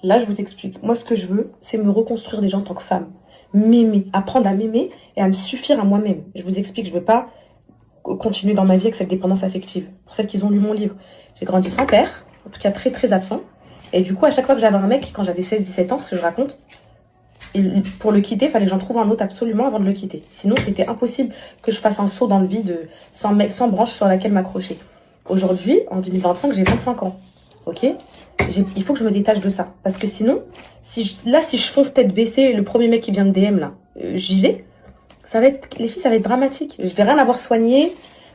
Là, je vous explique. Moi, ce que je veux, c'est me reconstruire déjà en tant que femme. M'aimer, apprendre à m'aimer et à me suffire à moi-même. Je vous explique, je veux pas continuer dans ma vie avec cette dépendance affective. Pour celles qui ont lu mon livre, j'ai grandi sans père, en tout cas très très absent. Et du coup, à chaque fois que j'avais un mec, quand j'avais 16-17 ans, ce que je raconte, pour le quitter, il fallait que j'en trouve un autre absolument avant de le quitter. Sinon, c'était impossible que je fasse un saut dans le vide sans branche sur laquelle m'accrocher. Aujourd'hui, en 2025, j'ai 25 ans. Ok, il faut que je me détache de ça. Parce que sinon, si je fonce tête baissée, le premier mec qui vient de DM, là, j'y vais. Les filles, ça va être dramatique. Je vais rien avoir soigné.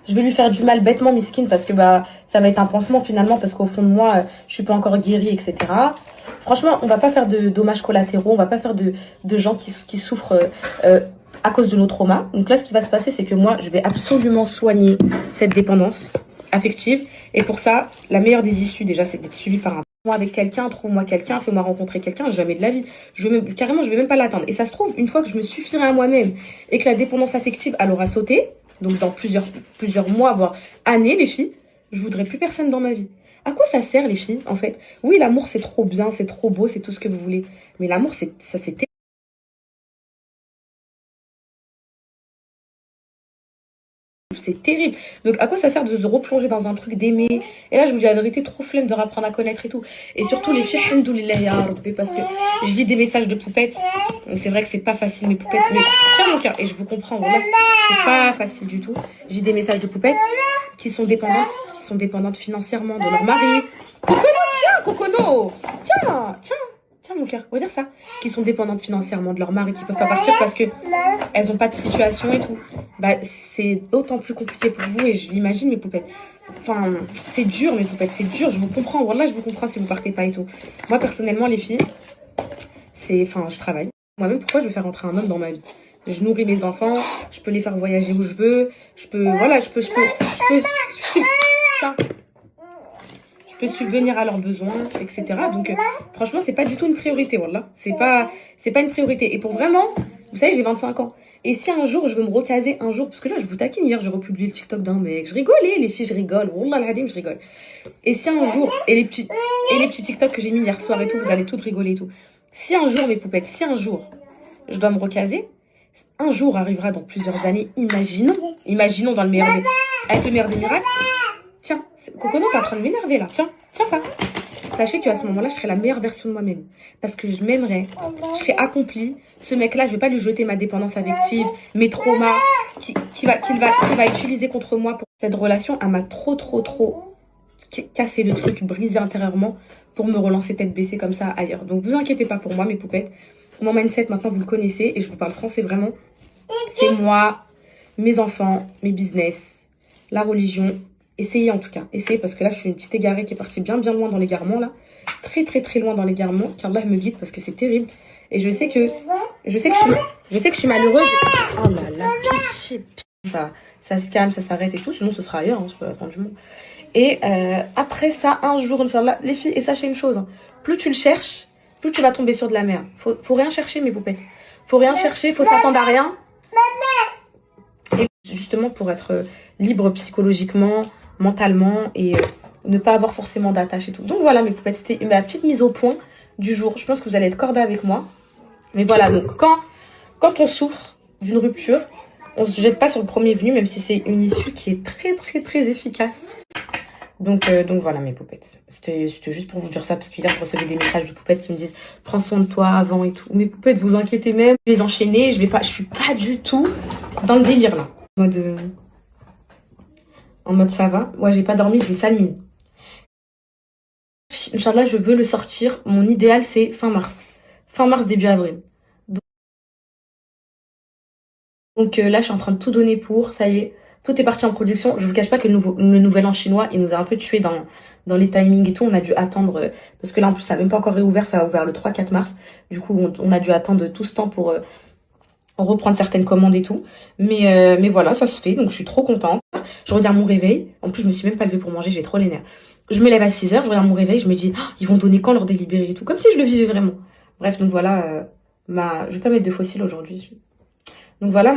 Je vais lui faire du mal bêtement, miskine, parce que ça va être un pansement finalement, parce qu'au fond de moi, je suis pas encore guérie, etc. Franchement, on va pas faire de dommages collatéraux, on va pas faire de gens qui souffrent à cause de nos traumas. Donc là, ce qui va se passer, c'est que moi, je vais absolument soigner cette dépendance affective. Et pour ça, la meilleure des issues, déjà, c'est d'être suivi par un moi avec quelqu'un, trouve-moi quelqu'un, fais-moi rencontrer quelqu'un, jamais de la vie. Carrément, je vais même pas l'attendre. Et ça se trouve, une fois que je me suffirai à moi-même et que la dépendance affective, elle aura sauté, donc dans plusieurs mois, voire années, les filles, je voudrais plus personne dans ma vie. À quoi ça sert, les filles, en fait? Oui, l'amour, c'est trop bien, c'est trop beau, c'est tout ce que vous voulez. Mais l'amour, c'est terrible. Donc, à quoi ça sert de se replonger dans un truc d'aimer? Et là, je vous dis la vérité, trop flemme de rapprendre à connaître et tout. Et surtout, les filles, alhamdoulilah, ya Rabbi, parce que je lis des messages de poupettes. Donc, c'est vrai que c'est pas facile, mes poupettes. Mais tiens, mon cœur, et je vous comprends, voilà. C'est pas facile du tout. J'ai des messages de poupettes qui sont dépendantes financièrement de leur mari. Cocono, tiens, Cocono! Tiens, mon cœur, on va dire ça. Qui sont dépendantes financièrement de leur mari, qui peuvent pas partir parce que elles ont pas de situation et tout. C'est d'autant plus compliqué pour vous et je l'imagine, mes poupettes. Enfin, c'est dur, mes poupettes, c'est dur. Je vous comprends. Voilà, je vous comprends si vous partez pas et tout. Moi, personnellement, les filles, je travaille. Moi-même, pourquoi je veux faire rentrer un homme dans ma vie? Je nourris mes enfants, je peux les faire voyager où je veux, je peux subvenir à leurs besoins, etc. Donc, franchement, c'est pas du tout une priorité, voilà. C'est pas une priorité. Et pour vraiment, vous savez, j'ai 25 ans. Et si un jour, je veux me recaser un jour, parce que là, je vous taquine, hier, j'ai republié le TikTok d'un mec. Je rigolais, les filles, je rigole. Wallah al-hadim, je rigole. Et si un jour, et les petits TikTok que j'ai mis hier soir et tout, vous allez toutes rigoler et tout. Si un jour, mes poupettes, si un jour, je dois me recaser, un jour arrivera dans plusieurs années, imaginons dans le meilleur des, avec le meilleur des miracles. Tiens, Cocono, t'es en train de m'énerver là. Tiens ça. Sachez qu'à ce moment-là, je serai la meilleure version de moi-même. Parce que je m'aimerais, je serai accomplie. Ce mec-là, je vais pas lui jeter ma dépendance affective, mes traumas, qu'il va utiliser contre moi. Pour cette relation, elle m'a trop cassé le truc, brisé intérieurement pour me relancer tête baissée comme ça ailleurs. Donc vous inquiétez pas pour moi, mes poupettes. Mon mindset, maintenant, vous le connaissez et je vous parle français vraiment. C'est moi, mes enfants, mes business, la religion. Essayez en tout cas, essayez parce que là je suis une petite égarée qui est partie bien loin dans l'égarement là, très loin dans l'égarement, car là me guide parce que c'est terrible et je sais que je suis malheureuse. Oh là là, pitié, ça se calme, ça s'arrête et tout, sinon ce sera ailleurs, hein, c'est pas la fin du monde. Et après ça, un jour, Inch'Allah, les filles, et sachez une chose, hein, plus tu le cherches, plus tu vas tomber sur de la merde. Faut rien chercher, mes poupées. Faut rien chercher, faut s'attendre à rien. Et justement pour être libre psychologiquement, mentalement et ne pas avoir forcément d'attache et tout. Donc voilà, mes poupettes, c'était ma petite mise au point du jour. Je pense que vous allez être cordés avec moi. Mais voilà, donc quand on souffre d'une rupture, on se jette pas sur le premier venu, même si c'est une issue qui est très efficace. Donc voilà, mes poupettes. C'était juste pour vous dire ça, parce qu'hier, je recevais des messages de poupettes qui me disent « Prends soin de toi avant et tout ». Mes poupettes, vous inquiétez même. Les enchaîner, je suis pas du tout dans le délire, là. En mode ça va. Moi, j'ai pas dormi, j'ai une sale mine. Inch'Allah, je veux le sortir. Mon idéal, c'est fin mars. Fin mars, début avril. Donc là, je suis en train de tout donner pour. Ça y est, tout est parti en production. Je vous cache pas que le nouvel an chinois, il nous a un peu tué dans les timings et tout. On a dû attendre, parce que là, en plus, ça n'a même pas encore réouvert. Ça a ouvert le 3-4 mars. Du coup, on a dû attendre tout ce temps pour reprendre certaines commandes et tout. Mais voilà, ça se fait. Donc, je suis trop contente. Je regarde mon réveil. En plus, je me suis même pas levée pour manger. J'ai trop les nerfs. Je me lève à 6 h, je regarde mon réveil. Je me dis, oh, ils vont donner quand leur délibéré et tout. Comme si je le vivais vraiment. Bref, donc voilà. Je vais pas mettre de fossiles aujourd'hui. Donc voilà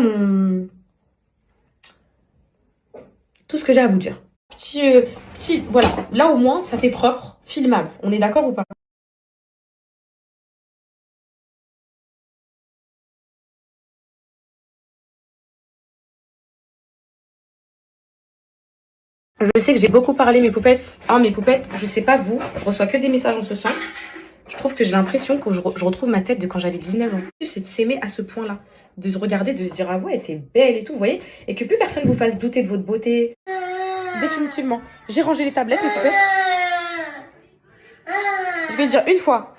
tout ce que j'ai à vous dire. Voilà. Là, au moins, ça fait propre, filmable. On est d'accord ou pas? Je sais que j'ai beaucoup parlé, mes poupettes. Ah, mes poupettes, je sais pas vous, je reçois que des messages en ce sens. Je trouve que j'ai l'impression que je retrouve ma tête de quand j'avais 19 ans. C'est de s'aimer à ce point-là. De se regarder, de se dire, ah ouais, t'es belle et tout, vous voyez. Et que plus personne vous fasse douter de votre beauté. Définitivement. J'ai rangé les tablettes, mes poupettes. Je vais le dire une fois.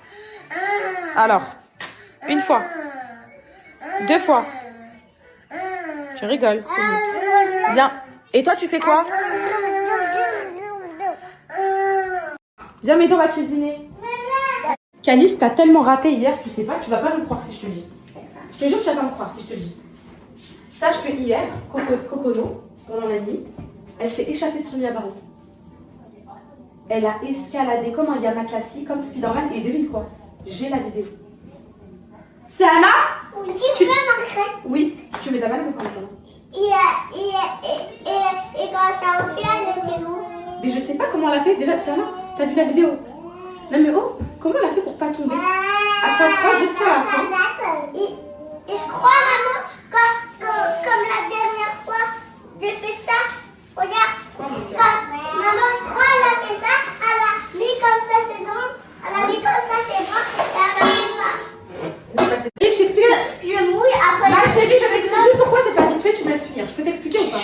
Alors, une fois. 2 fois. Tu rigoles, c'est bon. Bien. Et toi, tu fais quoi? Viens m'aider, on va cuisiner. Calice, t'as tellement raté hier, tu sais pas, tu vas pas me croire si je te le dis. Je te jure que tu vas pas me croire si je te le dis. Sache que hier, Kokono, pendant la nuit, elle s'est échappée de son Yabarou. Elle a escaladé comme un Yamakasi, comme Spider-Man, et devine quoi? J'ai la vidéo. C'est Anna? Oui, tu peux montrer. Oui, tu mets ta main ou pas maintenant? Et quand ça a fait, elle était où? Mais je sais pas comment elle a fait. Déjà, c'est Anna, t'as vu la vidéo? Non mais oh, comment elle a fait pour pas tomber? Elle s'accroche jusqu'à la fin. Et je crois, maman, comme la dernière fois, j'ai fait ça. Regarde. Maman, je crois qu'elle a fait ça. Elle a mis comme ça ses ongles. Elle a mis comme ça ses bras. Et elle a mis ça. Je mouille après. Ma chérie, je t'explique juste pourquoi c'est pas vite fait, tu me laisses finir. Je peux t'expliquer ou pas?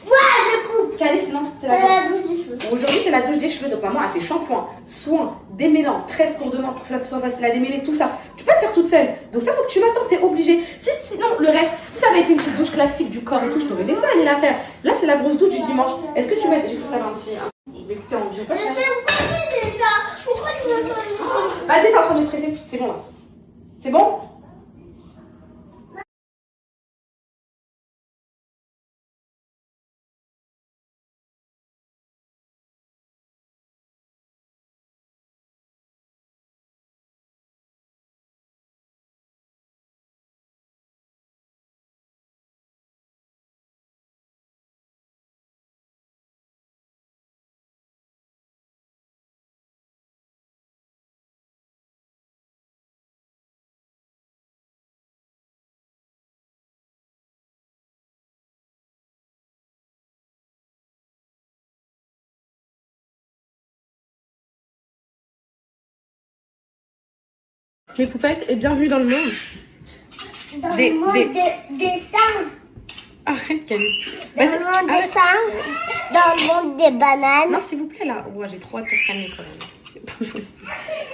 Ouais, je coupe. Calice, non, c'est la douche des cheveux. Aujourd'hui, c'est la douche des cheveux. Donc, maman a fait shampoing, soin, démêlant, 13 cours de main pour que ça soit facile à démêler, tout ça. Tu peux le faire toute seule. Donc, ça, faut que tu m'attends, t'es obligée. Sinon, le reste, si ça avait été une petite douche classique du corps et tout, je t'aurais laissé aller la faire. Là, c'est la grosse douche du dimanche. Est-ce que tu mets. J'ai cru que t'avais un petit. Mais que t'es en vie. Je sais pourquoi déjà. Pourquoi tu veux pas me Vas-y, t'es en train de me stresser. C'est bon, là. C'est bon? Mes poupettes, et bienvenue dans le monde. Dans le monde des singes. Arrête, Calice. Dans le monde des singes. Dans le monde des bananes. Non, s'il vous plaît, là. Ouais, j'ai trop hâte de te calmer quand même. C'est pas possible.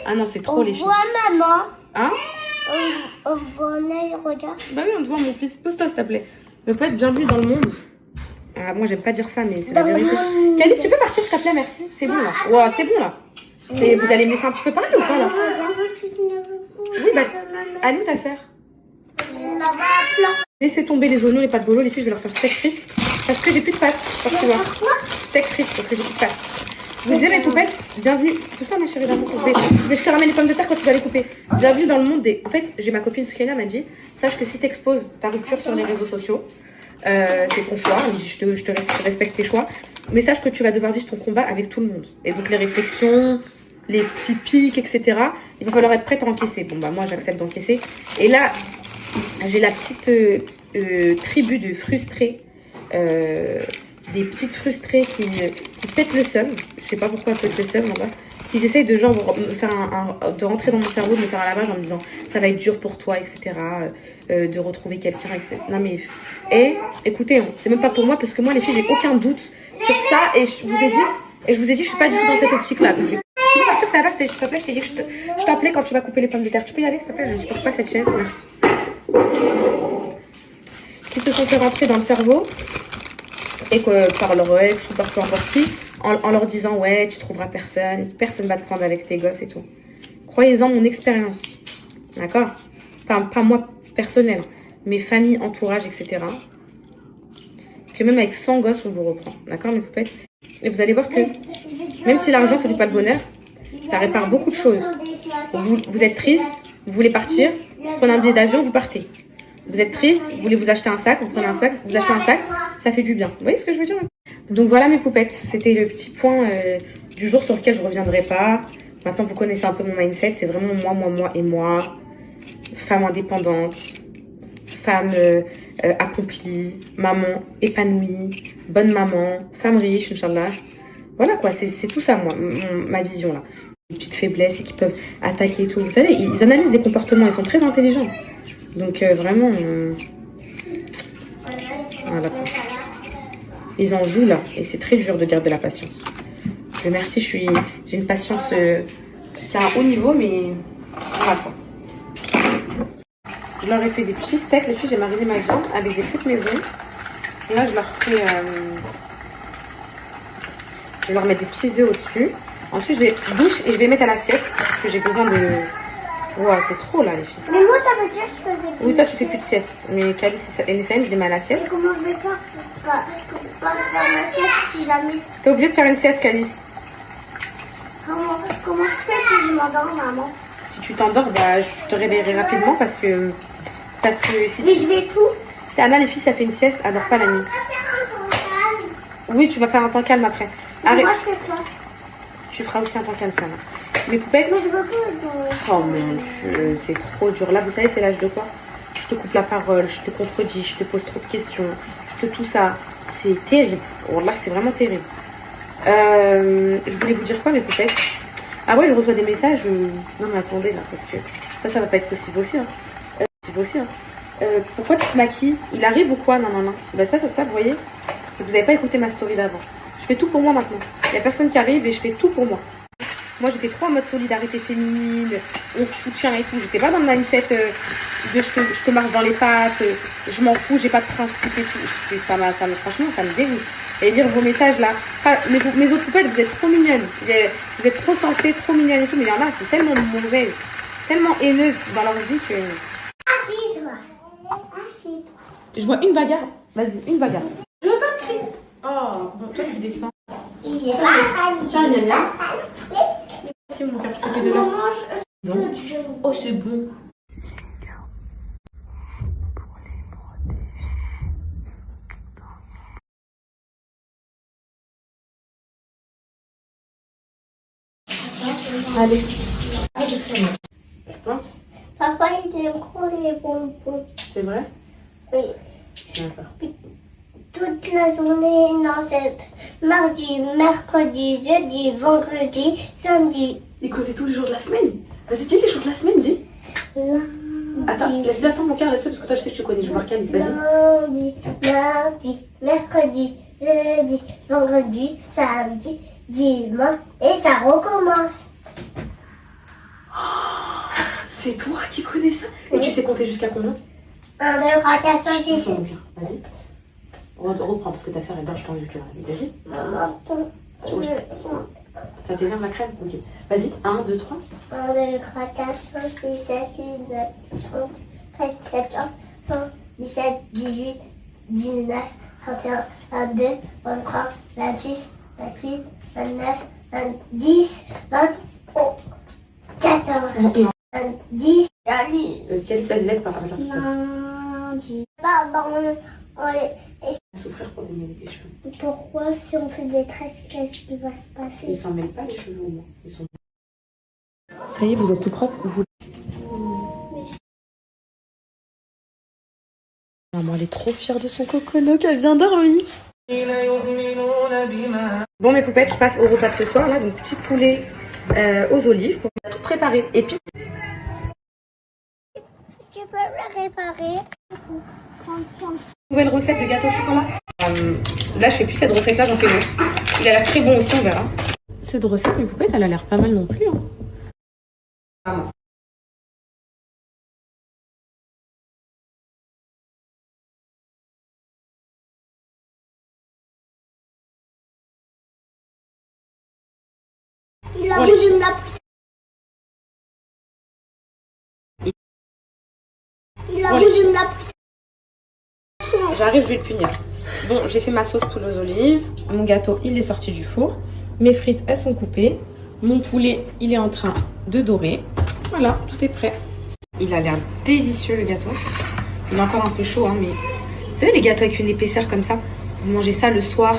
Ah non, c'est trop On les filles. voit maman. Hein? On voit un œil, regarde. Bah oui, on te voit, mon fils. Pose-toi, s'il te plaît. Mes poupettes, bienvenue dans le monde. Ah, moi, j'aime pas dire ça, mais c'est la Dans le vérité. monde. Calice, tu peux partir, s'il te plaît, merci. C'est bon, là. Ouais, c'est bon, là. Vous allez me laisser un petit peu parler ou pas, là? Oui, bah, à nous, ta sœur. Laissez tomber les oignons, les pâtes bolo, les filles, je vais leur faire steak frites. Parce que j'ai plus de pâtes, pour que tu vois. Steak frites, parce que j'ai plus de pâtes. Vous disais, mes poupettes, bienvenue. Tout ça, ma chérie d'amour. Je te ramène les pommes de terre quand tu vas les couper. Bienvenue dans le monde des. En fait, j'ai ma copine Soukaina m'a dit, sache que si tu exposes ta rupture sur les réseaux sociaux, c'est ton choix. Je respecte tes choix. Mais sache que tu vas devoir vivre ton combat avec tout le monde. Et donc, les réflexions, les petits pics, etc., il va falloir être prête à encaisser. Bon, bah, moi, j'accepte d'encaisser. Et là, j'ai la petite tribu de frustrés. Des petites frustrées qui pètent le seum. Je sais pas pourquoi elles pètent le seum là-bas. Qui essayent de genre me faire de rentrer dans mon cerveau, de me faire un lavage en me disant ça va être dur pour toi, etc. De retrouver quelqu'un, etc. Non mais. Et écoutez, hein, c'est même pas pour moi parce que moi les filles, j'ai aucun doute sur ça. Et je vous ai dit, je suis pas du tout dans cette optique-là. Donc, tu peux partir, ça va, s'il te plaît, je t'ai dit que je t'appelais quand tu vas couper les pommes de terre. Tu peux y aller, s'il te plaît, je supporte pas cette chaise, merci. Qui se sont fait rentrer dans le cerveau. Et que par leur ex ou par peu importe qui, en leur disant ouais tu trouveras personne va te prendre avec tes gosses et tout. Croyez-en mon expérience, d'accord, pas moi personnel, mes familles, entourage, etc. Que même avec 100 gosses on vous reprend, d'accord mes poupettes. Et vous allez voir que même si l'argent ça fait pas le bonheur, ça répare beaucoup de choses. Vous êtes triste, vous voulez partir, prenez un billet d'avion, vous partez. Vous êtes triste, vous voulez vous acheter un sac, vous prenez un sac, vous achetez un sac, ça fait du bien. Vous voyez ce que je veux dire? Donc voilà mes poupettes, c'était le petit point du jour sur lequel je ne reviendrai pas. Maintenant vous connaissez un peu mon mindset, c'est vraiment moi et moi. Femme indépendante, femme accomplie, maman épanouie, bonne maman, femme riche, Inch'Allah. Voilà quoi, c'est tout ça, moi, ma vision là. Des petites faiblesses et qui peuvent attaquer et tout. Vous savez, ils analysent les comportements, ils sont très intelligents. Donc vraiment, voilà quoi. Ils en jouent là, et c'est très dur de garder la patience. Dieu merci, j'ai une patience qui a un haut niveau, mais voilà quoi. Je leur ai fait des petits steaks, les filles, j'ai mariné ma viande avec des frites maison. Et là, je leur fais... je vais leur mettre des petits œufs au-dessus. Ensuite, je les douche et je vais mettre à la sieste. Parce que j'ai besoin de... Wow, c'est trop là, les filles. Mais moi, t'avais dit que je faisais plus. Oui, toi, tu fais plus de sieste. Mais Calice et Nessaïm, je les mets à la Et sieste. comment je vais faire pour pas faire ma sieste si jamais... T'es obligée de faire une sieste, Calice. Comment je fais si je m'endors, maman? Si tu t'endors, bah, je te réveillerai rapidement parce que si Mais tu... je vais tout. C'est Anna, les filles, ça fait une sieste, elle dort pas la nuit. Oui, tu vas faire un temps calme après. Arrête. Moi, je fais quoi? Tu feras aussi un temps calme, Anna. Mes poupettes... Mais je veux pas. Oh mon Dieu, c'est trop dur. Là, vous savez, c'est l'âge de quoi? Je te coupe la parole, je te contredis, je te pose trop de questions, je te tout ça. C'est terrible. Oh là, c'est vraiment terrible. Je voulais vous dire quoi, mes poupettes? Ah ouais, je reçois des messages. Non, mais attendez, là, parce que ça va pas être possible aussi. Pourquoi tu te maquilles? Il arrive ou quoi? Non. Ben ça, vous voyez, c'est que vous n'avez pas écouté ma story d'avant. Je fais tout pour moi maintenant. Il n'y a personne qui arrive et je fais tout pour moi. Moi, j'étais trop en mode solidarité féminine, on se soutient et tout. J'étais pas dans le mindset de je te marche dans les pattes, je m'en fous, j'ai pas de principe et tout. Franchement, ça me dégoûte. Et lire vos messages là. Enfin, mes autres poupettes, vous êtes trop mignonnes. Vous êtes trop sensées, trop mignonnes et tout. Mais il y en a, c'est tellement mauvaises, tellement haineuses dans leur vie que... Assis-toi. Assis-toi. Je vois une bagarre. Vas-y, une bagarre. Je veux pas de cri. Oh, bon, toi, tu descends. Il est pas Tiens, miam miam. Si, mon cœur, je te fais de l'eau. Oh, c'est bon. Allez. Je pense. Papa, il aime trop les bonbons. C'est vrai? Oui. D'accord. Toute la journée, non, c'est mardi, mercredi, jeudi, vendredi, samedi. Il connaît tous les jours de la semaine. Vas-y, dis les jours de la semaine, dis. Lundi. Attends, laisse-le attendre mon cœur, laisse-le parce que toi je sais que tu connais. Je vais voir Calice, vas-y. Lundi, mardi, mercredi, jeudi, vendredi, samedi, dimanche. Et ça recommence. C'est toi qui connais ça? Et Oui. tu sais compter jusqu'à combien? 1, 2, 3, 4, 5, 6, 7. Vas-y. Reprends parce que ta soeur est blanche, t'as envie que tu la réveilles. Vas-y. Maman, Ça t'énerve la crème? Ok. Vas-y, 1, 2, 3. 1, 2, 3, 4, 5, 6, 7, 8, 9, 10, 11, 13, 14, 15, 17, 18, 19, 21, 22, 23, 26, 28, 29, 10, 20, 14, 10, allez. Vas-y, Calice, vas-y, lève par là. Lundi. Pardon. Souffrir pour démêler tes cheveux. Pourquoi si on fait des tresses, qu'est-ce qui va se passer? Ils s'en mêlent pas les cheveux au moins. Ils sont... Ça y est, vous êtes tout propre. Maman, elle est trop fière de son cocono qu'elle vient dormir. Bon, mes poupettes, je passe au repas de ce soir là. Donc, petit poulet aux olives pour tout préparer. Épices. Tu peux le réparer. Nouvelle recette de gâteau au chocolat. Là, je fais plus cette recette-là, j'en fais une autre. Il a l'air très bon aussi, on verra. Cette recette, mes poupettes, elle a l'air pas mal non plus. Hein. Maman. Il a Bon, bougé de la pousse. Il a Bon, les bougé filles. de la pousse. J'arrive, je vais le punir. Bon, j'ai fait ma sauce poule aux olives. Mon gâteau, il est sorti du four. Mes frites, elles sont coupées. Mon poulet, il est en train de dorer. Voilà, tout est prêt. Il a l'air délicieux, le gâteau. Il est encore un peu chaud, hein, mais... Vous savez, les gâteaux avec une épaisseur comme ça, vous mangez ça le soir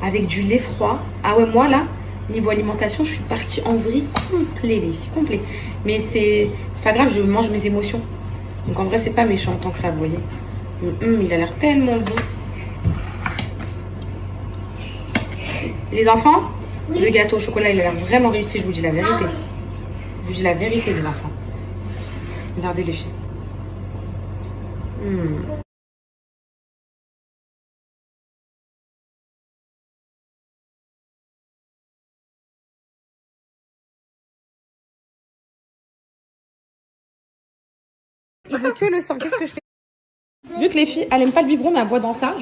avec du lait froid. Ah ouais, moi, là, niveau alimentation, je suis partie en vrille complet, les filles, complet. Mais c'est pas grave, je mange mes émotions. Donc, en vrai, c'est pas méchant tant que ça, vous voyez. Il a l'air tellement bon. Les enfants, Le gâteau au chocolat, il a l'air vraiment réussi, je vous dis la vérité. Je vous dis la vérité, les enfants. Regardez les filles. Il veut que le sang. Qu'est-ce que je fais? Vu que les filles, elles n'aiment pas le biberon, mais elles boivent dans ça.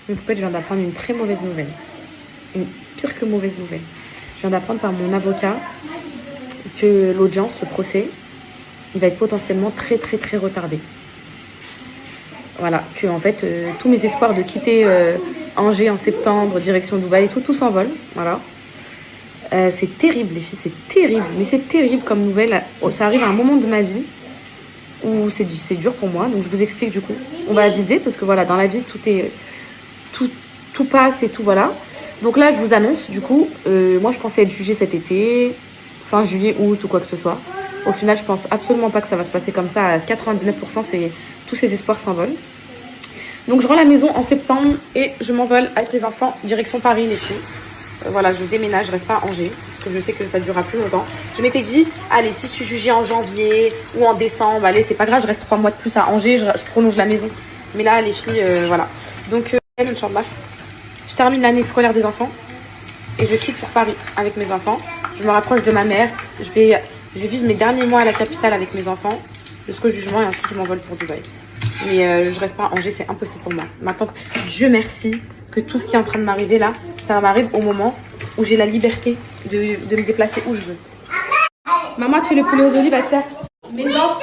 Une poupette, je viens d'apprendre une très mauvaise nouvelle. Une pire que mauvaise nouvelle. Je viens d'apprendre par mon avocat que l'audience, le procès, il va être potentiellement très retardé. Voilà, que en fait, tous mes espoirs de quitter Angers en septembre, direction Dubaï et tout s'envole. Voilà. C'est terrible, les filles, c'est terrible. Mais c'est terrible comme nouvelle. Ça arrive à un moment de ma vie où c'est dur pour moi. Donc je vous explique du coup. On va aviser parce que voilà, dans la vie, tout passe et tout, voilà. Donc là, je vous annonce, du coup, moi je pensais être jugée cet été, fin juillet, août ou quoi que ce soit. Au final, je pense absolument pas que ça va se passer comme ça. À 99%, tous ces espoirs s'envolent. Donc je rends la maison en septembre et je m'envole avec les enfants, direction Paris, les filles. Voilà, je déménage, je reste pas à Angers, parce que je sais que ça durera plus longtemps. Je m'étais dit, allez, si je suis jugée en janvier ou en décembre, allez, c'est pas grave, je reste 3 mois de plus à Angers, je prolonge la maison. Mais là, les filles, voilà. Donc, Inch'Allah, je termine l'année scolaire des enfants et je quitte pour Paris avec mes enfants. Je me rapproche de ma mère, je vais vivre mes derniers mois à la capitale avec mes enfants, jusqu'au jugement, et ensuite je m'envole pour Dubaï. Mais je reste pas à Angers, c'est impossible pour moi. Maintenant que Dieu merci, que tout ce qui est en train de m'arriver là, ça m'arrive au moment où j'ai la liberté de me déplacer où je veux. Maman, tu fais le poulet aux olives avec ça. Mes enfants,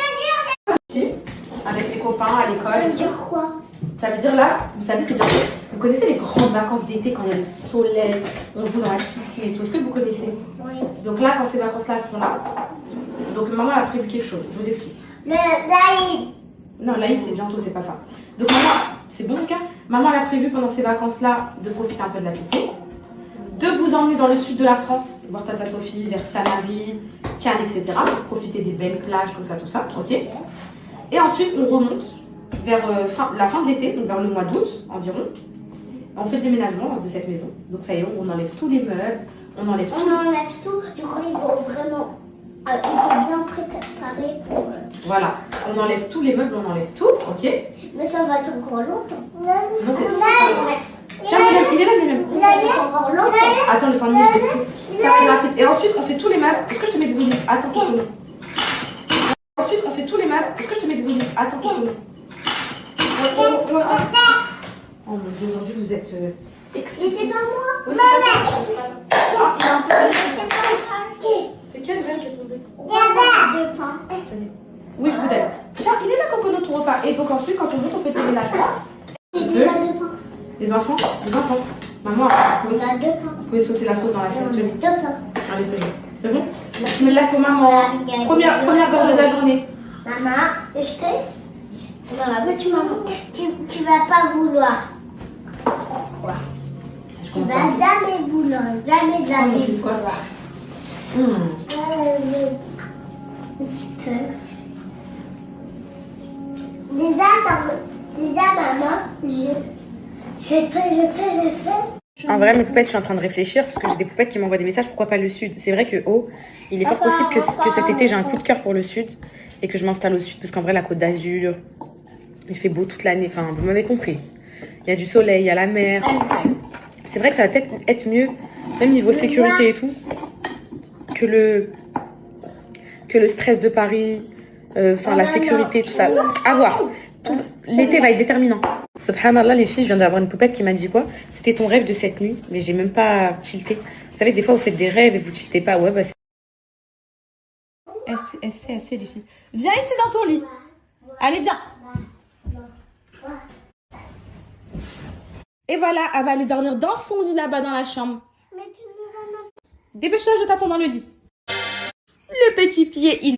ici, avec les copains à l'école. Ça veut dire quoi? Ça veut dire là, vous savez, c'est bientôt. Vous connaissez les grandes vacances d'été quand il y a le soleil, on joue dans la piscine et tout. Est-ce que vous connaissez? Oui. Donc là, quand ces vacances-là seront là, donc maman a prévu quelque chose. Je vous explique. L'Aïd. Non, l'Aïd, c'est bientôt, c'est pas ça. Donc maman, c'est bon, cas. Maman elle a prévu pendant ces vacances-là de profiter un peu de la piscine, de vous emmener dans le sud de la France, voir Tata Sophie, vers Sanary, Cannes, etc. Pour profiter des belles plages, tout ça, ok. Et ensuite, on remonte vers la fin de l'été, donc vers le mois d'août environ. On fait le déménagement de cette maison. Donc ça y est, on enlève tous les meubles, on enlève tout. On enlève tout. Du coup, il faut vraiment... il faut bien préparer pour... Voilà, on enlève tous les meubles, on enlève tout, ok. Mais ça va être encore longtemps. Non, c'est super. Tiens, il est là, Myriam. Ça va être encore longtemps. Attends, le parmi ça va être rapide. Et ensuite, on fait tous les meubles. Est-ce que je te mets des olives? Attends, Toto. Ensuite, on fait tous les meubles. Est-ce que je te mets des olives? Attends, Toto. Oh mon Dieu, aujourd'hui vous êtes excités. Mais c'est pas moi. Oui, c'est quel verre qui est tombé? Deux pains. Oui, je vous donne. Tiens, il est là quand on donne ton repas. Et donc ensuite, quand on monte, on fait le ménage. J'ai déjà deux pains. Les enfants. Maman, On a deux pains. vous pouvez saucer la sauce dans l'assiette. Tenez. Deux pains. Allez, tenez. C'est bon? Bismillah pour maman. Première gorgée de la journée. Maman, je te... Non, tu vas pas vouloir. Quoi? Tu vas jamais vouloir. Jamais vouloir. Super. Déjà, maman, j'ai fait. En vrai, mes poupettes, je suis en train de réfléchir parce que j'ai des poupettes qui m'envoient des messages. Pourquoi pas le sud? C'est vrai que il est fort possible que cet été j'ai un coup de cœur pour le sud et que je m'installe au sud parce qu'en vrai, la Côte d'Azur, il fait beau toute l'année. Enfin, vous m'avez compris. Il y a du soleil, il y a la mer. C'est vrai que ça va peut-être être mieux, même niveau sécurité et tout, que le stress de Paris, la sécurité, tout ça. À voir. L'été va être déterminant. Subhanallah, les filles, je viens d'avoir une poupette qui m'a dit quoi? C'était ton rêve de cette nuit, mais j'ai même pas tilté. Vous savez, des fois, vous faites des rêves et vous tiltez pas. Ouais, bah c'est... Elle sait, les filles. Viens ici dans ton lit. Allez, viens. Et voilà, elle va aller dormir dans son lit là-bas dans la chambre. Mais tu nous en as... Dépêche-toi, je t'attends dans le lit. Le petit pied, il...